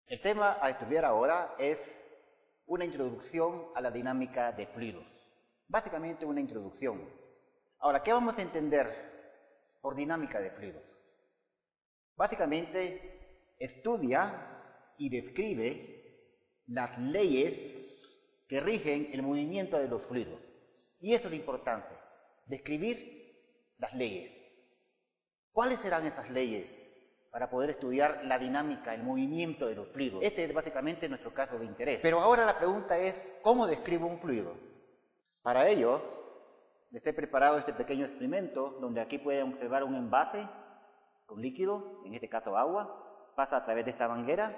El tema a estudiar ahora es una introducción a la dinámica de fluidos. Básicamente una introducción. Ahora, ¿qué vamos a entender por dinámica de fluidos? Básicamente estudia y describe las leyes que rigen el movimiento de los fluidos. Y eso es lo importante, describir las leyes. ¿Cuáles serán esas leyes para poder estudiar la dinámica, el movimiento de los fluidos? Este es básicamente nuestro caso de interés. Pero ahora la pregunta es, ¿cómo describo un fluido? Para ello, les he preparado este pequeño experimento, donde aquí pueden observar un envase con líquido, en este caso agua, pasa a través de esta manguera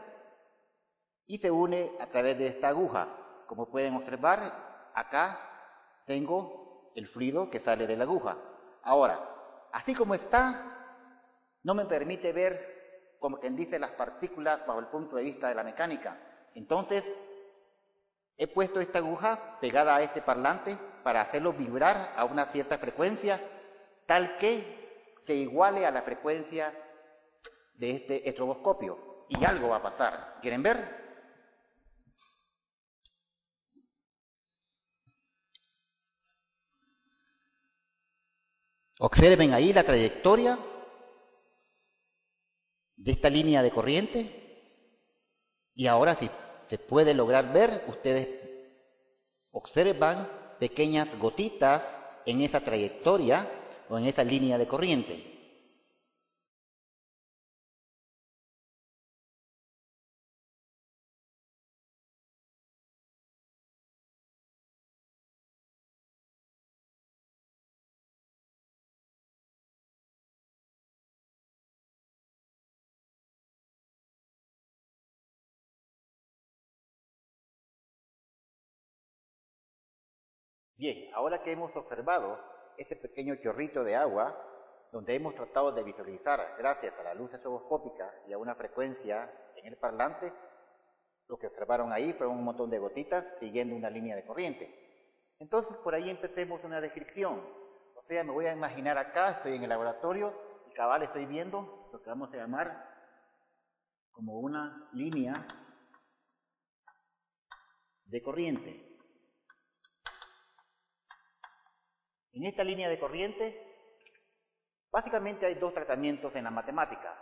y se une a través de esta aguja. Como pueden observar, acá tengo el fluido que sale de la aguja. Ahora, así como está, no me permite ver, como quien dice, las partículas bajo el punto de vista de la mecánica. Entonces, he puesto esta aguja pegada a este parlante para hacerlo vibrar a una cierta frecuencia, tal que se iguale a la frecuencia de este estroboscopio. Y algo va a pasar. ¿Quieren ver? Observen ahí la trayectoria de esta línea de corriente. Y ahora, si se puede lograr ver, ustedes observan pequeñas gotitas en esa trayectoria o en esa línea de corriente. Bien, ahora que hemos observado ese pequeño chorrito de agua, donde hemos tratado de visualizar, gracias a la luz estroboscópica y a una frecuencia en el parlante, lo que observaron ahí fue un montón de gotitas siguiendo una línea de corriente. Entonces, por ahí empecemos una descripción. O sea, me voy a imaginar acá, estoy en el laboratorio y cabal estoy viendo lo que vamos a llamar como una línea de corriente. En esta línea de corriente, básicamente hay dos tratamientos en la matemática.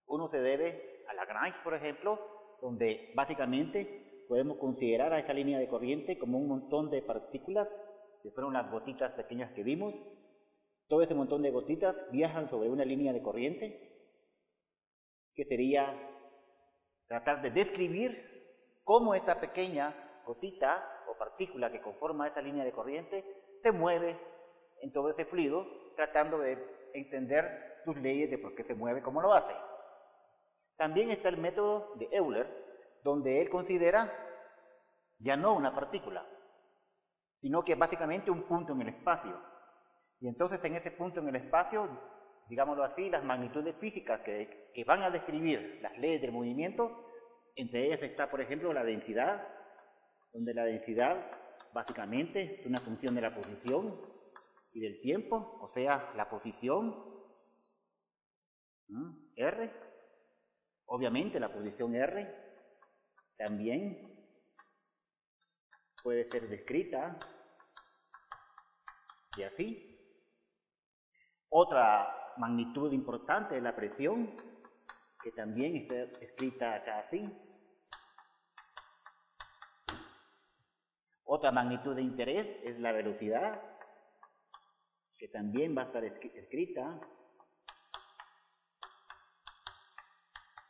Uno se debe a Lagrange, por ejemplo, donde básicamente podemos considerar a esta línea de corriente como un montón de partículas, que fueron las gotitas pequeñas que vimos. Todo ese montón de gotitas viajan sobre una línea de corriente, que sería tratar de describir cómo esa pequeña gotita o partícula que conforma esa línea de corriente se mueve en todo ese fluido, tratando de entender sus leyes de por qué se mueve, cómo lo hace. También está el método de Euler, donde él considera ya no una partícula, sino que es básicamente un punto en el espacio. Y entonces en ese punto en el espacio, digámoslo así, las magnitudes físicas que van a describir las leyes del movimiento, entre ellas está, por ejemplo, la densidad, donde la densidad básicamente es una función de la posición y del tiempo, o sea, la posición R, obviamente la posición R también puede ser descrita y así. Otra magnitud importante es la presión, que también está escrita acá así. Otra magnitud de interés es la velocidad, que también va a estar escrita.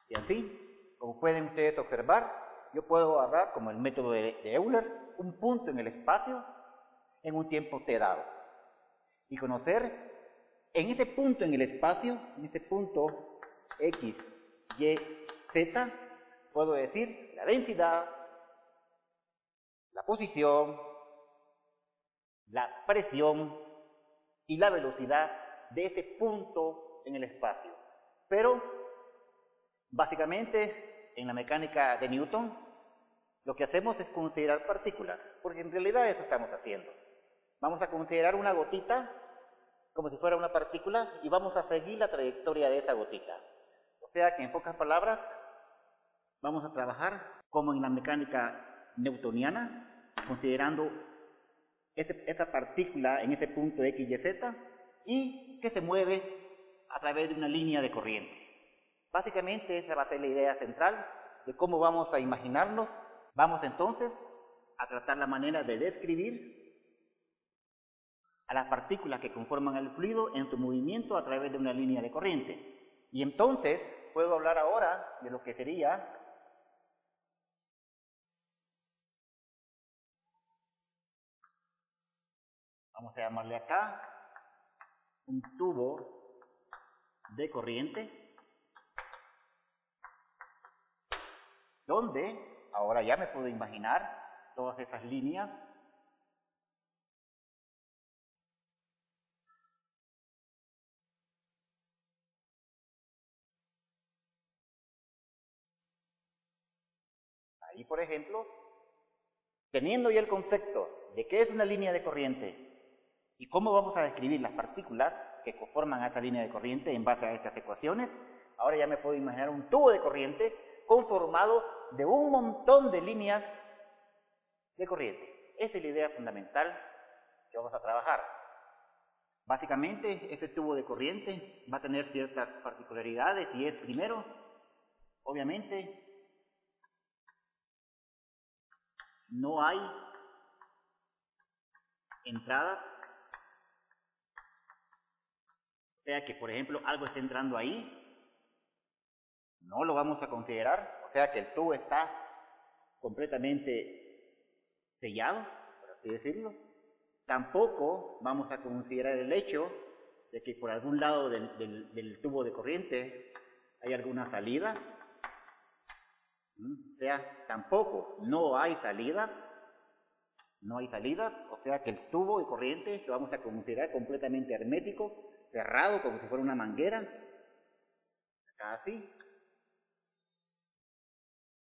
Y así, como pueden ustedes observar, yo puedo agarrar, como el método de Euler, un punto en el espacio en un tiempo t dado. Y conocer en ese punto en el espacio, en ese punto X, Y, Z, puedo decir la densidad, la posición, la presión y la velocidad de ese punto en el espacio. Pero, básicamente, en la mecánica de Newton, lo que hacemos es considerar partículas, porque en realidad eso estamos haciendo. Vamos a considerar una gotita como si fuera una partícula y vamos a seguir la trayectoria de esa gotita. O sea que, en pocas palabras, vamos a trabajar como en la mecánica newtoniana, considerando esa partícula en ese punto X, Y, Z, y que se mueve a través de una línea de corriente. Básicamente esa va a ser la idea central de cómo vamos a imaginarnos. Vamos entonces a tratar la manera de describir a las partículas que conforman el fluido en su movimiento a través de una línea de corriente. Y entonces puedo hablar ahora de lo que sería vamos a llamarle acá un tubo de corriente, donde ahora ya me puedo imaginar todas esas líneas ahí, por ejemplo, teniendo ya el concepto de qué es una línea de corriente y cómo vamos a describir las partículas que conforman a esa línea de corriente en base a estas ecuaciones, ahora ya me puedo imaginar un tubo de corriente conformado de un montón de líneas de corriente. Esa es la idea fundamental que vamos a trabajar. Básicamente, ese tubo de corriente va a tener ciertas particularidades y es, primero, obviamente, no hay entradas. O sea que, por ejemplo, algo está entrando ahí, no lo vamos a considerar. O sea que el tubo está completamente sellado, por así decirlo. Tampoco vamos a considerar el hecho de que por algún lado del tubo de corriente hay alguna salida. O sea, tampoco, no hay salidas. No hay salidas, o sea que el tubo de corriente lo vamos a considerar completamente hermético, cerrado como si fuera una manguera, acá así.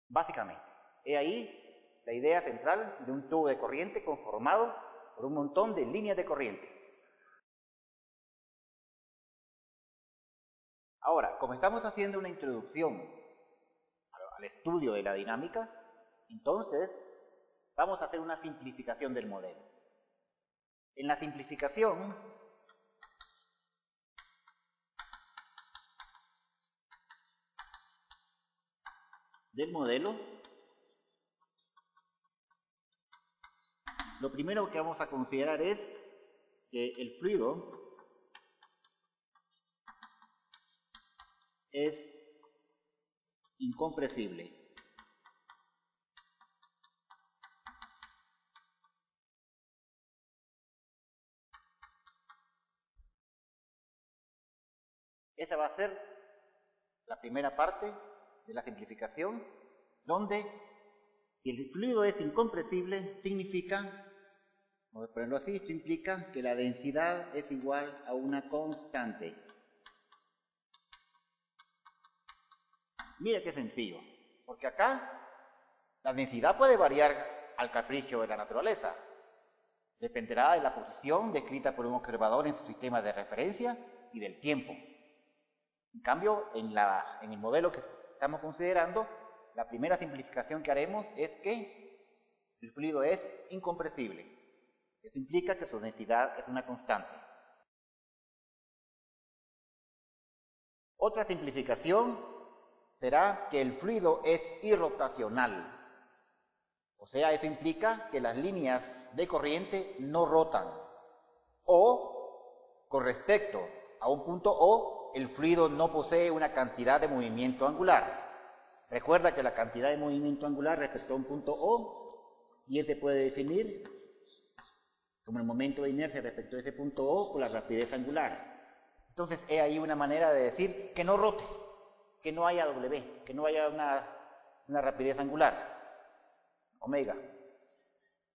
Básicamente, he ahí la idea central de un tubo de corriente conformado por un montón de líneas de corriente. Ahora, como estamos haciendo una introducción al estudio de la dinámica, entonces vamos a hacer una simplificación del modelo. En la simplificación del modelo, lo primero que vamos a considerar es que el fluido es incompresible. Esa va a ser la primera parte de la simplificación, donde si el fluido es incompresible, significa, vamos a ponerlo así, esto implica que la densidad es igual a una constante. Mira qué sencillo, porque acá la densidad puede variar al capricho de la naturaleza. Dependerá de la posición descrita por un observador en su sistema de referencia y del tiempo. En cambio, en el modelo que estamos considerando, la primera simplificación que haremos es que el fluido es incompresible. Eso implica que su densidad es una constante. Otra simplificación será que el fluido es irrotacional. O sea, eso implica que las líneas de corriente no rotan. O, con respecto a un punto O, el fluido no posee una cantidad de movimiento angular. Recuerda que la cantidad de movimiento angular respecto a un punto O, y se puede definir como el momento de inercia respecto a ese punto O por la rapidez angular. Entonces, he ahí una manera de decir que no rote, que no haya W, que no haya una rapidez angular, omega.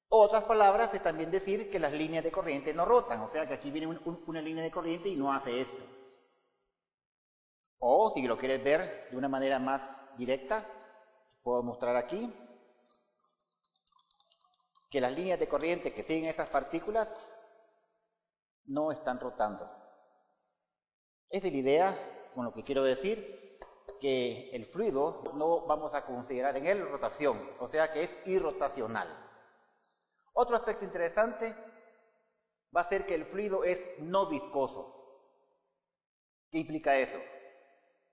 Otras palabras es también decir que las líneas de corriente no rotan, o sea que aquí viene una línea de corriente y no hace esto. O, si lo quieres ver de una manera más directa, puedo mostrar aquí que las líneas de corriente que siguen esas partículas no están rotando. Esa es la idea con lo que quiero decir que el fluido no vamos a considerar en él rotación, o sea que es irrotacional. Otro aspecto interesante va a ser que el fluido es no viscoso. ¿Qué implica eso?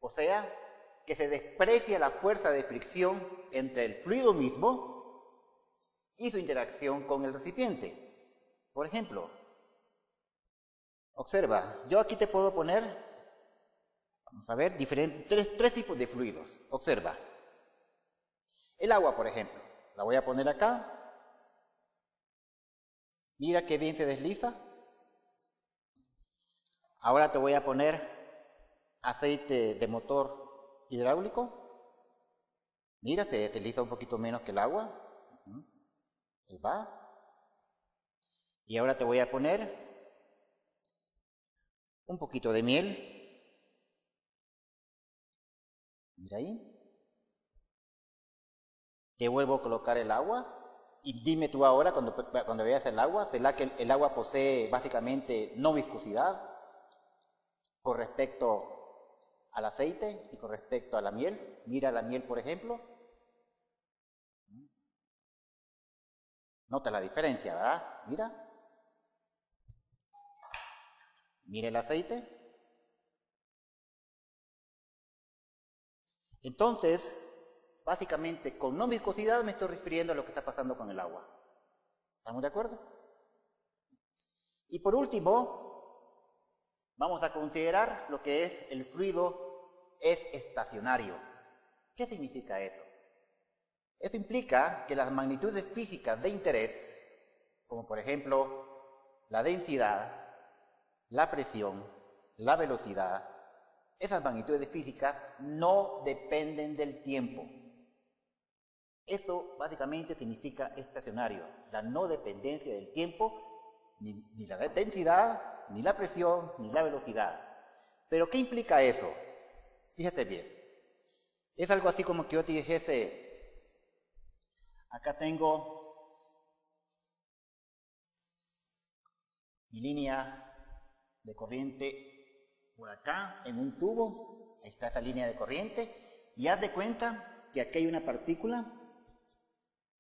O sea, que se desprecia la fuerza de fricción entre el fluido mismo y su interacción con el recipiente. Por ejemplo, observa, yo aquí te puedo poner, vamos a ver, tres tipos de fluidos. Observa. El agua, por ejemplo, la voy a poner acá. Mira qué bien se desliza. Ahora te voy a poner aceite de motor hidráulico. Mira, se desliza un poquito menos que el agua. Ahí va. Y ahora te voy a poner un poquito de miel. Mira ahí. Te vuelvo a colocar el agua. Y dime tú ahora, cuando veas el agua, ¿será que el agua posee básicamente no viscosidad con respecto al aceite y con respecto a la miel? Mira la miel, por ejemplo. Nota la diferencia, ¿verdad? Mira. Mira el aceite. Entonces, básicamente, con no viscosidad me estoy refiriendo a lo que está pasando con el agua. ¿Estamos de acuerdo? Y por último, vamos a considerar lo que es el fluido es estacionario. ¿Qué significa eso? Eso implica que las magnitudes físicas de interés, como por ejemplo la densidad, la presión, la velocidad, esas magnitudes físicas no dependen del tiempo. Eso básicamente significa estacionario, la no dependencia del tiempo, ni la densidad, ni la presión, ni la velocidad. ¿Pero qué implica eso? Fíjate bien. Es algo así como que yo te dijese, acá tengo mi línea de corriente por acá en un tubo, ahí está esa línea de corriente, y haz de cuenta que aquí hay una partícula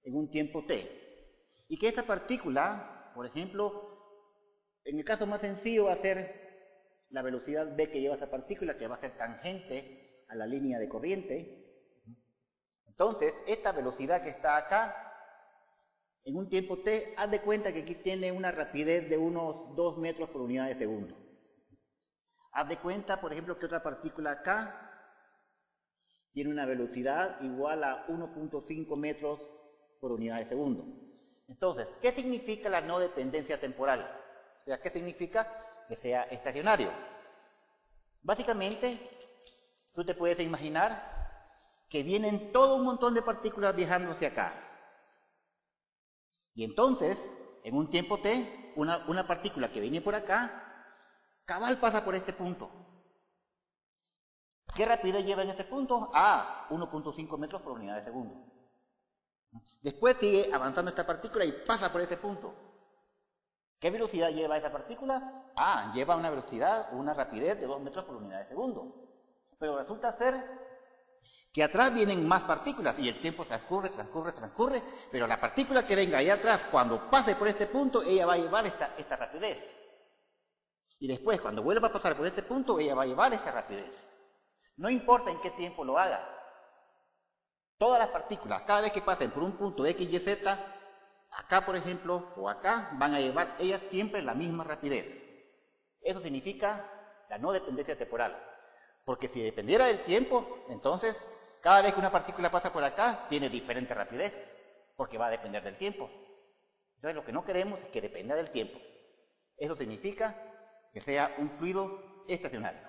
en un tiempo t, y que esta partícula, por ejemplo, en el caso más sencillo va a ser la velocidad v que lleva esa partícula, que va a ser tangente a la línea de corriente. Entonces, esta velocidad que está acá, en un tiempo t, haz de cuenta que aquí tiene una rapidez de unos 2 metros por unidad de segundo. Haz de cuenta, por ejemplo, que otra partícula acá tiene una velocidad igual a 1.5 metros por unidad de segundo. Entonces, ¿qué significa la no dependencia temporal? O sea, ¿qué significa que sea estacionario? Básicamente, tú te puedes imaginar que vienen todo un montón de partículas viajando hacia acá. Y entonces, en un tiempo t, una partícula que viene por acá, cabal pasa por este punto. ¿Qué rapidez lleva en este punto? 1.5 metros por unidad de segundo. Después sigue avanzando esta partícula y pasa por ese punto. ¿Qué velocidad lleva esa partícula? Lleva una velocidad, una rapidez de 2 metros por unidad de segundo. Pero resulta ser que atrás vienen más partículas y el tiempo transcurre, pero la partícula que venga ahí atrás, cuando pase por este punto, ella va a llevar esta rapidez. Y después, cuando vuelva a pasar por este punto, ella va a llevar esta rapidez. No importa en qué tiempo lo haga. Todas las partículas, cada vez que pasen por un punto X, Y, Z, acá por ejemplo, o acá, van a llevar ellas siempre la misma rapidez. Eso significa la no dependencia temporal. Porque si dependiera del tiempo, entonces, cada vez que una partícula pasa por acá, tiene diferente rapidez, porque va a depender del tiempo. Entonces, lo que no queremos es que dependa del tiempo. Eso significa que sea un fluido estacionario.